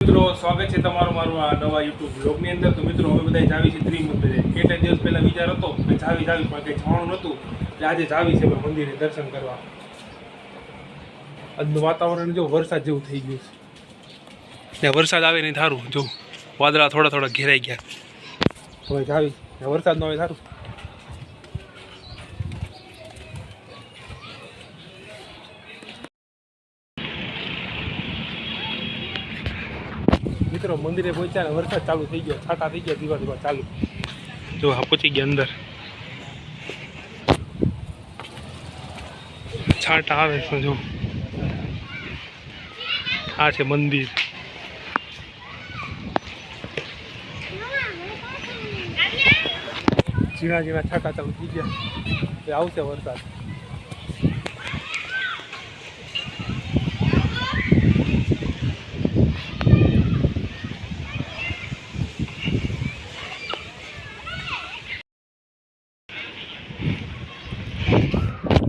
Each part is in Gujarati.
મિત્રો સ્વાગત છે તમારું મારું આ નવા યુટ્યુબ બ્લોગની અંદર. તો મિત્રો અમે બધા જાવી છે ત્રિમંદિરે. કેટલા દિવસ પહેલા વિચાર હતો કે જાવી પણ કંઈ જવાનું નહોતું, એટલે આજે જાવી છે મંદિરે દર્શન કરવા. આજનું વાતાવરણ જો વરસાદ જેવું થઈ ગયું છે. ત્યાં વરસાદ આવે નહીં સારું, જો વાદળા થોડા થોડા ઘેરાઈ ગયા. હવે જાવી વરસાદ ન આવે સારું. મિત્રો મંદિરે પહોંચ્યા ને વરસાદ ચાલુ થઈ ગયો, છાંટા થઈ ગયા ધીમા ધીમા ચાલુ. જો હા પહોંચી ગયા અંદર, છાંટા આવે છે. જો આ છે મંદિર. ઝીણા ઝીણા છાંટા ચાલુ થઈ ગયા, એ આવશે વરસાદ.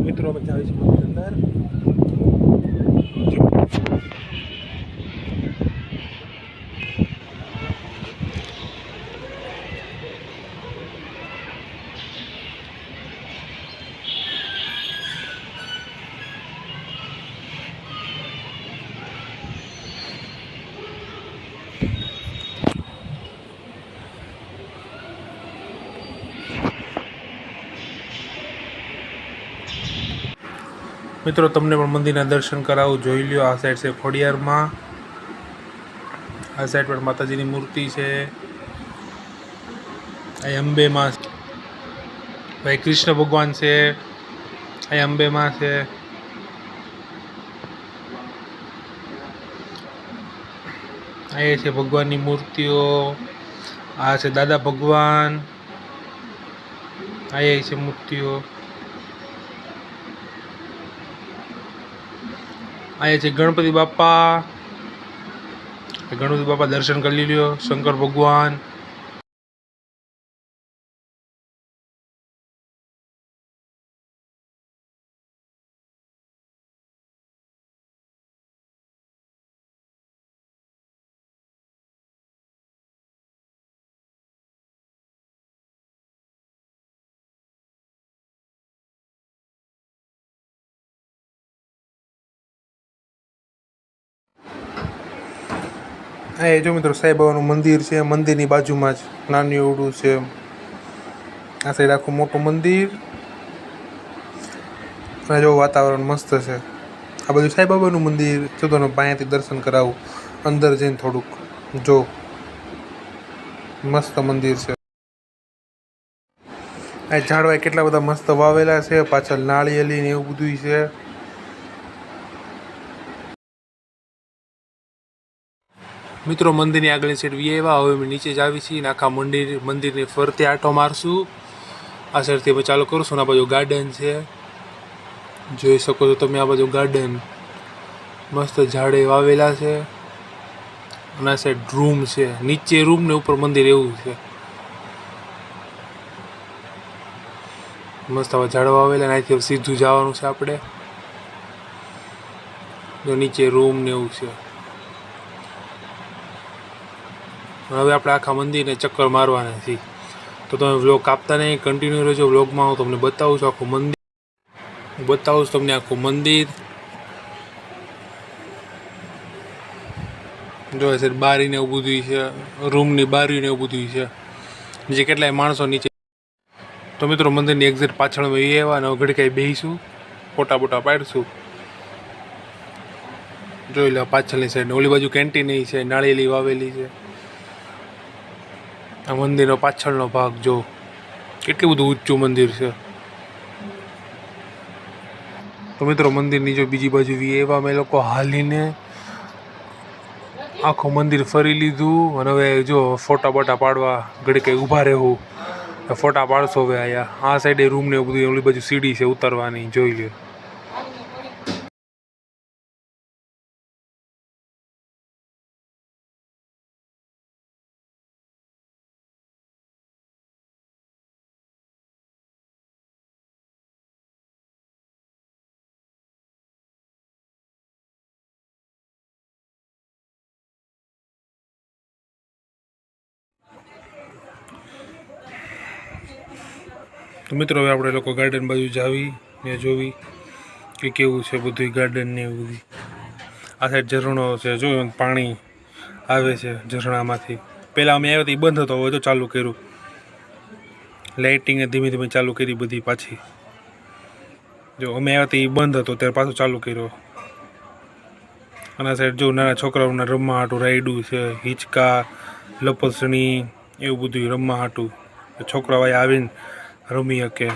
મિત્રો અમે જાવી છીએ મંદિર અંદર. મિત્રો તમને પણ મંદિરના દર્શન કરાવું, જોઈ લ્યો. આ સાઈડ છે ખોડિયારમાં, આ સાઈડ પર માતાજીની મૂર્તિ છે. અહીં અંબેમાં ભાઈ કૃષ્ણ ભગવાન છે, અહીં અંબેમાં છે. અહીં છે ભગવાનની મૂર્તિઓ. આ છે દાદા ભગવાન, અહીં છે મૂર્તિઓ. અહીંયા છે ગણપતિ બાપા. ગણપતિ બાપા દર્શન કરી લ્યો. શંકર ભગવાન. હા, જો મિત્રો સાંઈ બાબાનું મંદિર છે. મંદિરની બાજુમાં જ નાનું એવડું છે. આ સાઈડ આખું મોટું મંદિર. અને જો વાતાવરણ મસ્ત છે. આ બધું સાંઈ બાબાનું મંદિર. જો તમને પાસેથી દર્શન કરાવું અંદર જઈને થોડુંક. જો મસ્ત મંદિર છે. આ ઝાડવા કેટલા બધા મસ્ત વાવેલા છે. પાછળ નાળિયેરી ને એવું બધું છે. મિત્રો મંદિરની આગળની સાઈડ વી આવ્યા. હવે અમે નીચે જ આવી છીએ ને આખા મંદિરની ફરતે આંટો મારશું. આ સાઈડથી અમે ચાલુ કરશું. આ બાજુ ગાર્ડન છે, જોઈ શકો છો તમે. આ બાજુ ગાર્ડન મસ્ત ઝાડે વાવેલા છે. અને આ સાઈડ રૂમ છે, નીચે રૂમ ને ઉપર મંદિર એવું છે. મસ્ત આવા ઝાડવા વાવેલા. અહીંથી સીધું જવાનું છે આપણે. જો નીચે રૂમ ને એવું છે. હવે આપણે આખા મંદિરને ચક્કર મારવાના છીએ. તો તમે વ્લોગ કાપતા નહીં, કન્ટિન્યુ રહેજો વ્લોગમાં. હું તમને બતાવું છું આખું મંદિર. હું બતાવું છું તમને આખું મંદિર. જો સર બારીને એવું બધું છે, રૂમની બારીને એવું બધું છે. જે કેટલાય માણસો નીચે. તો મિત્રો મંદિરની એક્ઝેક્ટ પાછળ અમે એવા અને ઘડી કાંઈ બેસીશું, ફોટા બોટા પાડીશું. જોઈ લો પાછળની સાઈડ. ઓલી બાજુ કેન્ટીન છે, નાળિયેરી વાવેલી છે. આ મંદિરનો પાછળનો ભાગ જો કેટલું બધું ઊંચું મંદિર છે. તો મિત્રો મંદિરની જો બીજી બાજુ એવા અમે લોકો હાલીને આખું મંદિર ફરી લીધું. અને હવે જો ફોટા બોટા પાડવા ઘડી કંઈ ઊભા રહેવું, ફોટા પાડશો. હવે અહીંયા આ સાઈડે રૂમ ને એવું બધું, ઓલી બાજુ સીડી છે ઉતરવાની, જોઈ લો. તો મિત્રો હવે આપણે લોકો ગાર્ડન બાજુ જાવી ને જોવી કે કેવું છે બધું ગાર્ડન ને એવું બધું. આ સાઈડ ઝરણો છે, જો પાણી આવે છે ઝરણામાંથી. પહેલાં અમે આવ્યા તો એ બંધ હતો, હવે તો ચાલુ કર્યું. લાઇટિંગે ધીમે ધીમે ચાલુ કરી બધી પાછી. જો અમે આવ્યા તો એ બંધ હતો, ત્યારે પાછું ચાલુ કર્યો. અને આ સાઈડ જો નાના છોકરાઓના રમવા હાટું રાયડું છે, હિંચકા, લપસણી એવું બધું રમવા હાટું. છોકરાઓ અહીં આવીને રમી શકે.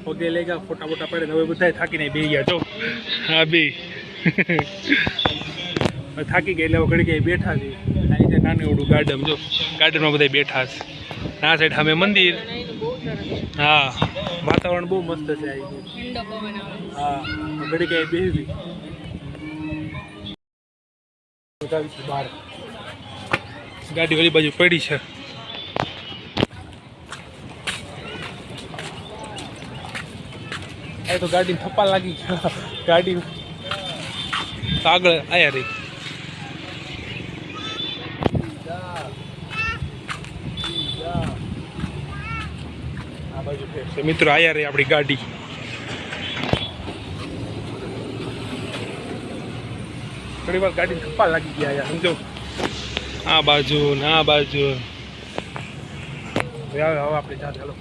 પગે લઈ ગયા, ફોટા બોટા પડે. હવે બધા થાકીને બે ગયા. જો હા બે થાકી ગયા એટલે ઘડી ગયા બેઠા છે. અહીં નાનું એવડું ગાર્ડન, જો ગાર્ડનમાં બધા બેઠા છે. આ સાઈડ સામે મંદિર. હા વાતાવરણ બહુ મસ્ત છે. હા ઘડી ગયા બેસી બહાર ગાડી ઓલી બાજુ પડી છે. તો ગાડી થપ્પા લાગી ગયા. ગાડી આગળ આયા રહી. આ બાજુ મિત્રો આયા રહી આપણી ગાડી. ઘણી વાર ગાડી થપ્પા લાગી ગયા યાર, સમજો. આ બાજુ ને આ બાજુ. હવે આપણે જા ચાલો.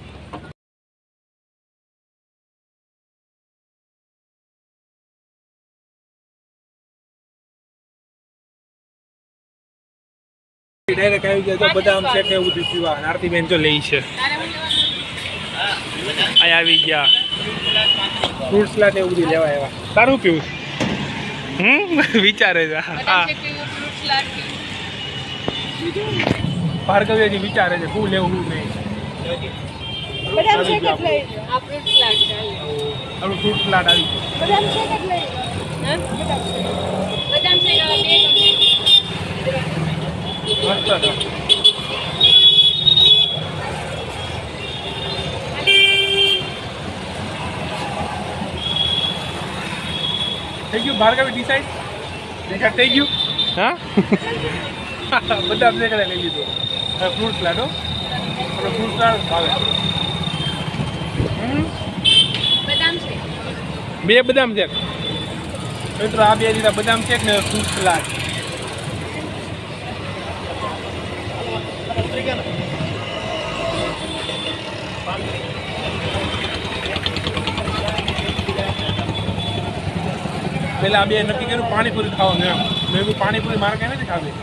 ડાયરેક્ટ આવી ગયા. તો બદામ છે કે એવું પીવા. આરતીબેન તો લઈ છે. અહીં આવી ગયા. ફ્રૂટ સલાડ એવું બધું લેવા આવ્યા. તારું પીવું? વિચારે છે. હા ભાર્ગવી વિચારે છે શું લેવું શું નહીં. ફ્રૂટ સલાડ આવી થઈ ગયું. ભાર્ગવી ડિસાઈડ થઈ ગયું. હા બધા લઈ લીધું. ફ્રૂટ સલાડ હો, ફ્રૂટ સલાડ ભાવે. બે બદામ શેક મિત્રો. આ બે લીધા બદામ શેક ને ફ્રૂટ સલાડ. પેલા બે નક્કી કર્યું પાણીપુરી ખાવાનું. એમ મેં કીધું પાણીપુરી મારે કઈ નથી ખાવી.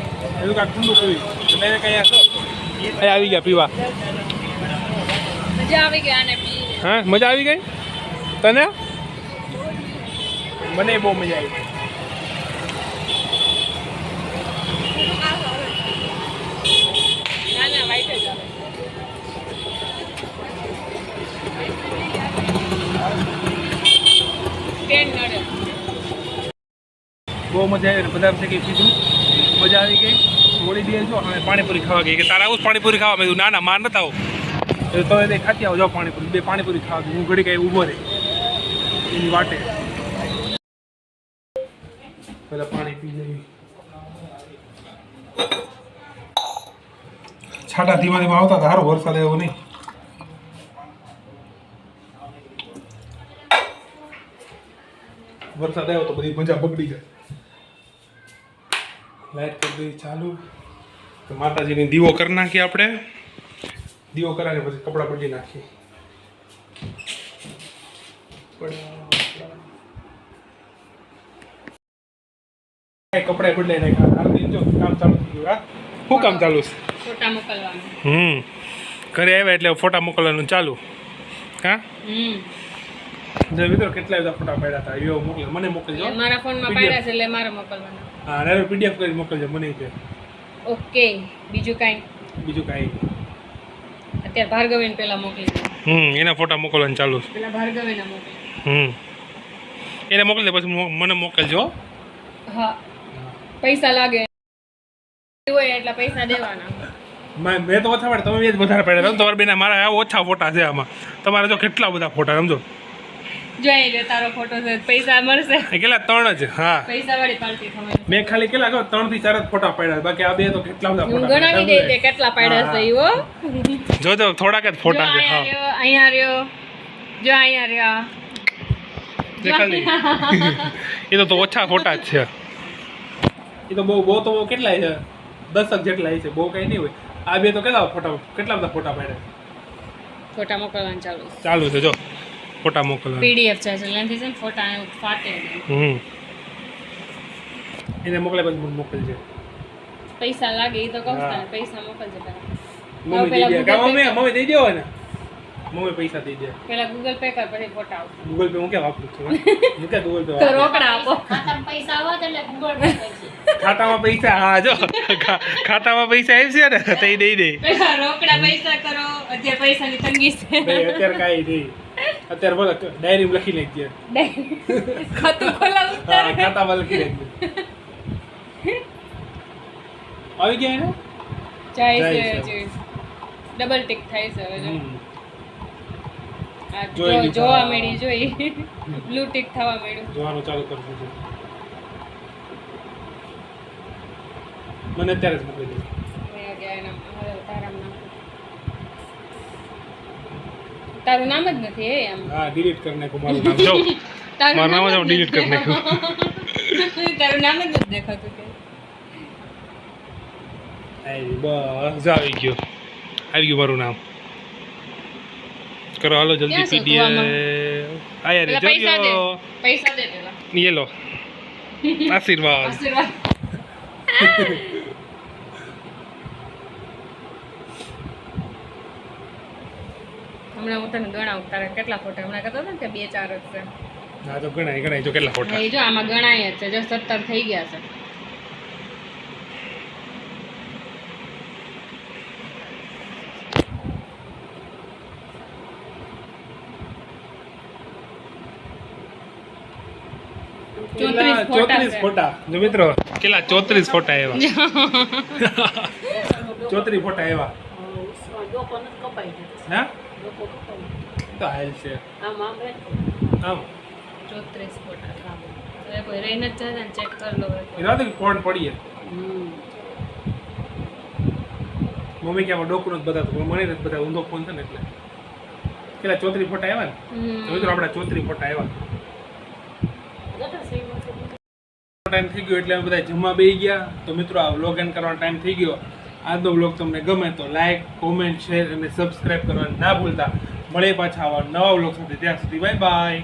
એવું કાંઈ ઠંડુ પીવી. મેં કઈ આવી ગયા પીવા. મજા આવી ગઈ. હા મજા આવી ગઈ તને? મને બહુ મજા આવી. બહુ મજા આવી. બધા શેકી પીધું, મજા આવી ગઈ. થોડી બે જો અને પાણીપુરી ખાવા ગઈ. કે તારા આવું પાણીપુરી ખાવા? મેં ના ના માર નતા આવું. તો એ ખાતી આવો. જાઓ પાણીપુરી. બે પાણીપુરી ખાવા ગઈ. હું ઘડી કઈ ઊભો રહે એની વાટે. પેલા પાણી પી લેવી. છાટા ધીમા ધીમા આવતા હતા. સારો વરસાદ આવ્યો નહીં. વરસાદ આવ્યો તો બધી મજા બગડી જાય. લાઈટ કરી દઈ ચાલુ. તો માતાજીની દીવો કરી નાખીએ આપણે. દીવો કરાવીને પછી કપડાં બદલી નાખીએ. કપડા બદલાઈ નાખ્યા. જો કામ ચાલુ થઈ ગયું. હા શું કામ ચાલુ છે? ફોટા મોકલવાનું. ઘરે આવ્યા એટલે ફોટા મોકલવાનું ચાલુ. હા મિત્રો કેટલા બધા ફોટા પાડ્યા હતા. એવો મોકલે મને મોકલજો. મારા ફોનમાં પાડ્યા છે એટલે મારે મોકલવાના. હા હવે પીડીએફ કરી મોકલજો મને કે. ઓકે. બીજું કાંઈ અત્યારે ભાર્ગવીને પેલા મોકલી દે. એના ફોટા મોકલવાનું ચાલુ છે. પેલા ભાર્ગવીને મોકલી. એને મોકલી દે પછી મને મોકલજો. હા પૈસા લાગે હોય એટલે પૈસા દેવાના. મેં તો ઓછા પાડે, તમે જ વધારે પાડ્યા. તમારા બેના મારા ઓછા ફોટા છે આમાં. તમારે જો કેટલા બધા ફોટા સમજો. જો અહીં જો તારો ફોટો છે પૈસા મળશે કેટલા 3 જ હા પૈસા વાળી પાર્ટી થવાની મેં ખાલી કેટલા કહો 3 થી 4 જ ફોટા પાડ્યા બાકી આ બે તો કેટલા બધા હું ફોટા ગણાવી દે તે કેટલા પાડ્યા છે ઈ હો જોજો થોડાક જ જો ફોટા છે હા અહીંયા રહ્યો જો અહીંયા રહ્યો જે ખાલી એ તો ઓછા ફોટા જ છે એ તો બહુ તો બહુ કેટલા છે 10 જેટલા છે બહુ કઈ નહીં હોય આ બે તો કેટલા બધા ફોટા પાડ્યા ફોટા મોકલવાનું ચાલુ ચાલુ છે જો ફોટા મોકલવા પીડીએફ છે લેન્થી છે ને ફોટા ફાટે એને મોકલે પછી મને મોકલજે પૈસા લાગે ઈ તો કહું તને પૈસા મોકલજે પહેલા મમ્મી દઈ દે કામ મમ્મી દઈ દેવો ને મમ્મી પૈસા દઈ દે પહેલા ગૂગલ પે કર પછી ફોટા આવશે ગૂગલ પે હું ક્યાં વાપરું છું હું ક્યાં ગૂગલ પે તો રોકડા આપો ખાતામાં પૈસા આવે એટલે ગૂગલ પે કરશે. ખાતામાં પૈસા હા જો ખાતામાં પૈસા આવશે ને તો એ દઈ દે પહેલા રોકડા પૈસા કરો અત્યારે પૈસાની તંગી છે નહીં અત્યારે કાંઈ નહીં અત્યારે બોલો ડાયરીમાં લખી નાખજે ખાતું ખોલાવું હા ખાતામાં લખી નાખજે આવી ગયા ને જાય જાય છે છે. હજી ડબલ ટિક થાય છે હવે જો. આ જોઈ લીધા. જોવા મળી જોઈ બ્લુ ટિક થવા મળ્યું જોવાનું ચાલુ કરશું છું મને અત્યારે જ મોકલી દે મેં ગયા એના હવે તારું નામ જ નથી એ આમ હા ડિલીટ કરી નાખું મારું નામ જો મારું નામ જ હું ડિલીટ કરી નાખ્યું તારું નામ જ નથી દેખાતું કે બસ આવી ગયું મારું નામ કરો હાલો જલ્દી ક્યાં છે પીડીએ કૂવામાં? આયા રે પેલા પૈસા દે જોજો પૈસા દે પેલા ये लो आशीर्वाद આશીર્વાદ હમણાં હું તને ગણાવું તારા કેટલા ફોટા હમણાં કહેતો હતો ને કે 2-4 જ છે હા તો ગણાય જો કેટલા ફોટા હા, એ જો આમાં ગણાય જ છે જો 17 થઈ ગયા છે કેટલા 34 ફોટા જો મિત્રો કેટલા 34 ફોટા આવ્યા 34 ફોટા આવ્યા ડોકો નથી કપાઈ જતો. હા ડોકો કપાઈ તો હાલ છે આમ આમ રહે. આમ 34 ફોટા હવે કોઈ રહીને જ જાય ને ચેક કર લો એ રાતે કોણ પડીએ હમ. મમ્મી કે આમાં ડોકું નથી બતાવતું પણ મને નથી બતાવતું ઊંધો ફોન છે ને એટલે કેટલા 34 ફોટા આવ્યા ને તો મિત્રો આપણા 34 ફોટા આવ્યા ગટર સીમાં છે. ટાઈમ થઈ ગયો એટલે અમે બધા જમવા બેસી ગયા તો મિત્રો આ વ્લોગ એન્ડ કરવાનો ટાઈમ થઈ ગયો આજનો વ્લોગ તમને ગમે તો લાઈક કોમેન્ટ શેર અને સબસ્ક્રાઇબ કરવાનું ના ભૂલતા મળે પાછા આવા નવા વ્લોગ સાથે ત્યાં સુધી બાય બાય